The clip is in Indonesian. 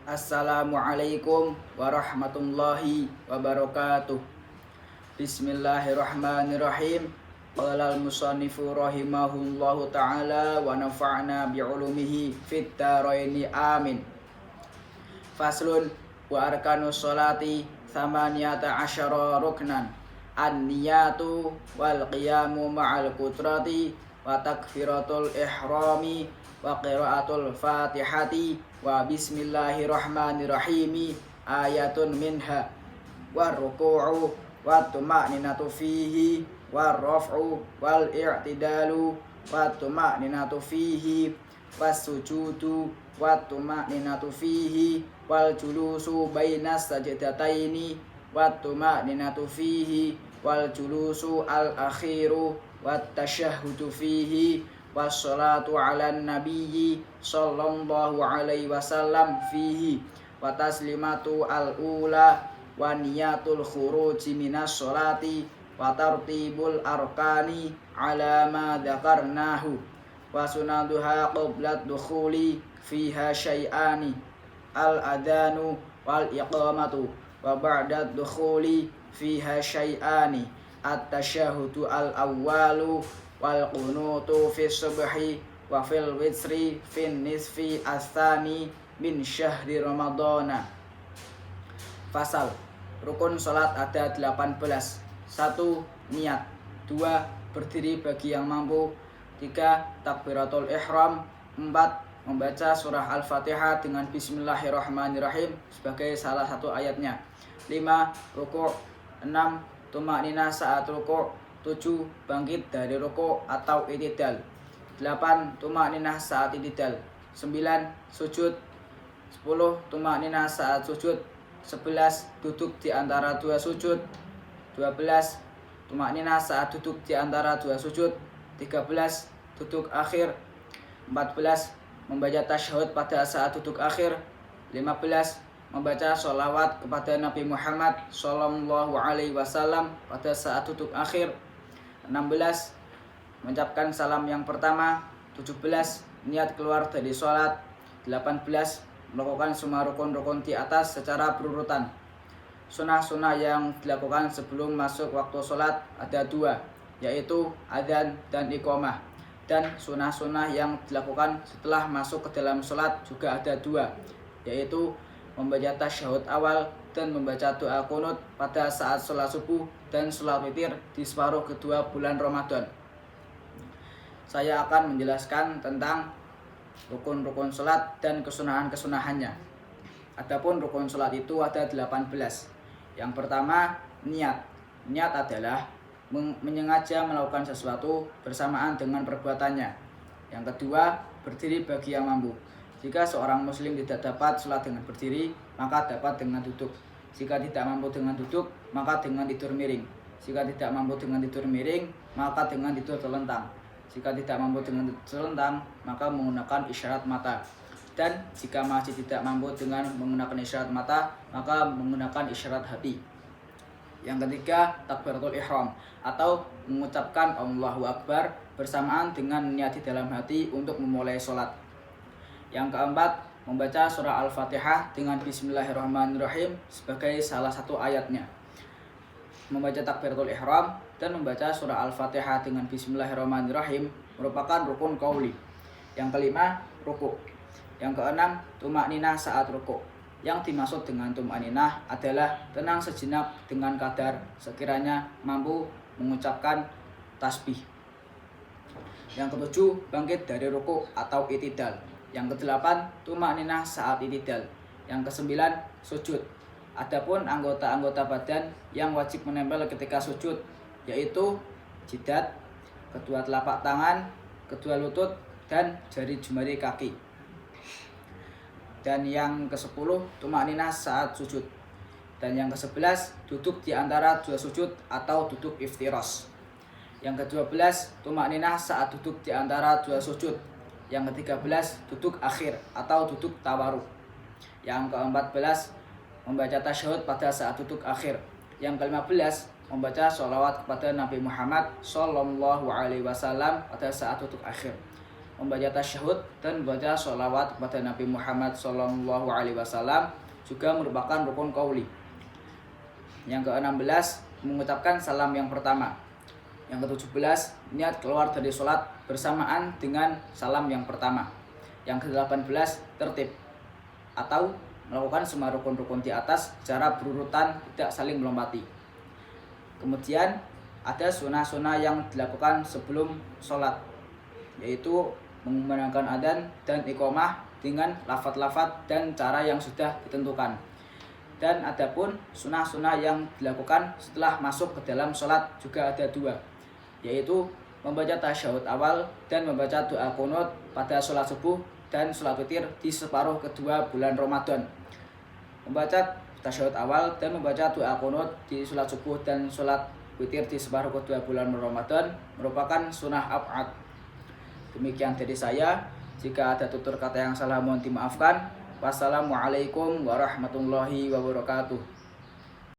Assalamualaikum warahmatullahi wabarakatuh. Bismillahirrahmanirrahim. Qala al-musannifu rahimahullahu ta'ala wa nafa'na bi'ulumihi fid dharaini amin. Faslun wa arkanus sholati thamaniyata asyara ruknan. An-niyatu wal qiyamu ma'al qudrati wa takfiratul ihrami wa qiraatul fatihati wa bismillahirrahmanirrahim ayatun minha wa ruku'u wa tuma'ninatu fihi wa raf'u wal i'tidalu wa tuma'ninatu fihi was sujudu wa tuma'ninatu fihi wal julusu bainas sajdataini wa tuma'ninatu fihi wal julusu al akhiru wat tasyahhudu fihi wassalatu ala nabiyyi sallallahu alaihi wasallam fihi wa taslimatu al ula wa niyatul khuruji minas sholati wa tartibul arkani ala ma dzakarnahu wa sunaduha qablat dukhuli fiha syai'ani al adanu wal iqamatu wa ba'da dukhuli fiha syai'ani at tasyahhudu al awwalu wal qunutu fi subhi wa fil witri fin nisfi asani min syahri ramadana. Fasal. Rukun salat ada 18. 1. Niat. 2. Berdiri bagi yang mampu. 3. Takbiratul ihram. 4. Membaca surah Al-Fatihah dengan bismillahirrahmanirrahim sebagai salah satu ayatnya. 5. Rukuk. 6. Tumakninah saat rukuk. 7. Bangkit dari rukuk atau i'tidal. 8. Tumakninah saat i'tidal. 9. Sujud. 10. Tumakninah saat sujud. 11. Duduk di antara dua sujud. 12. Tumakninah saat duduk di antara dua sujud. 13. Duduk akhir. 14. Membaca tasyahud pada saat duduk akhir. 15. Membaca sholawat kepada Nabi Muhammad sallallahu alaihi wasallam pada saat duduk akhir. 16. Mengucapkan salam yang pertama. 17. Niat keluar dari sholat. 18. Melakukan semua rukun-rukun di atas secara berurutan. Sunnah-sunnah yang dilakukan sebelum masuk waktu sholat ada 2, yaitu adzan dan iqamah. Dan sunnah-sunnah yang dilakukan setelah masuk ke dalam sholat juga ada 2, yaitu membaca tasyahud awal dan membaca doa qunut pada saat sholat subuh dan sholat witir di separuh kedua bulan Ramadan. Saya akan menjelaskan tentang rukun-rukun sholat dan kesunahan-kesunahannya. Adapun rukun sholat itu ada 18. Yang pertama, niat. Niat adalah menyengaja melakukan sesuatu bersamaan dengan perbuatannya. Yang kedua, berdiri bagi yang mampu. Jika seorang muslim tidak dapat sholat dengan berdiri, maka dapat dengan duduk. Jika tidak mampu dengan duduk, maka dengan tidur miring. Jika tidak mampu dengan tidur miring, maka dengan tidur terlentang. Jika tidak mampu dengan tidur terlentang, maka menggunakan isyarat mata. Dan jika masih tidak mampu dengan menggunakan isyarat mata, maka menggunakan isyarat hati. Yang ketiga, takbiratul ihram atau mengucapkan Allahu Akbar bersamaan dengan niat di dalam hati untuk memulai sholat. Yang keempat, membaca surah Al-Fatihah dengan bismillahirrahmanirrahim sebagai salah satu ayatnya. Membaca takbiratul ihram dan membaca surah Al-Fatihah dengan bismillahirrahmanirrahim merupakan rukun qauli. Yang kelima, rukuk. Yang keenam, tumakninah saat rukuk. Yang dimaksud dengan tumakninah adalah tenang sejenak dengan kadar sekiranya mampu mengucapkan tasbih. Yang ketujuh, bangkit dari rukuk atau i'tidal. Yang kedelapan, tumakninah saat i'tidal. Yang kesembilan, sujud. Adapun anggota-anggota badan yang wajib menempel ketika sujud, yaitu jidat, kedua telapak tangan, kedua lutut, dan jari jemari kaki. Dan yang ke-10, tumakninah saat sujud. Dan yang ke-11, duduk di antara dua sujud atau duduk iftiras. Yang ke-12, tumakninah saat duduk di antara dua sujud. Yang ke-13, duduk akhir atau duduk tawaruk. Yang ke-14, membaca tasyahud pada saat duduk akhir. Yang ke-15, membaca sholawat kepada Nabi Muhammad sallallahu alaihi wasallam pada saat duduk akhir. membaca tasyahud dan membaca sholawat kepada Nabi Muhammad SAW juga merupakan rukun qauli. Yang ke-16, mengucapkan salam yang pertama. Yang ke-17, niat keluar dari sholat bersamaan dengan salam yang pertama. Yang ke-18, tertib atau melakukan semua rukun-rukun di atas secara berurutan, tidak saling melompati. Kemudian ada sunnah-sunnah yang dilakukan sebelum sholat, yaitu mengumandangkan adzan dan iqamah dengan lafaz-lafaz dan cara yang sudah ditentukan. Dan adapun sunnah-sunnah yang dilakukan setelah masuk ke dalam sholat juga ada 2, yaitu membaca tasyahud awal dan membaca doa qunut pada sholat subuh dan sholat witir di separuh kedua bulan Ramadan. Membaca tasyahud awal dan membaca doa qunut di sholat subuh dan sholat witir di separuh kedua bulan Ramadan merupakan sunnah ab'ad. Demikian dari saya. Jika ada tutur kata yang salah mohon dimaafkan. Wassalamualaikum warahmatullahi wabarakatuh.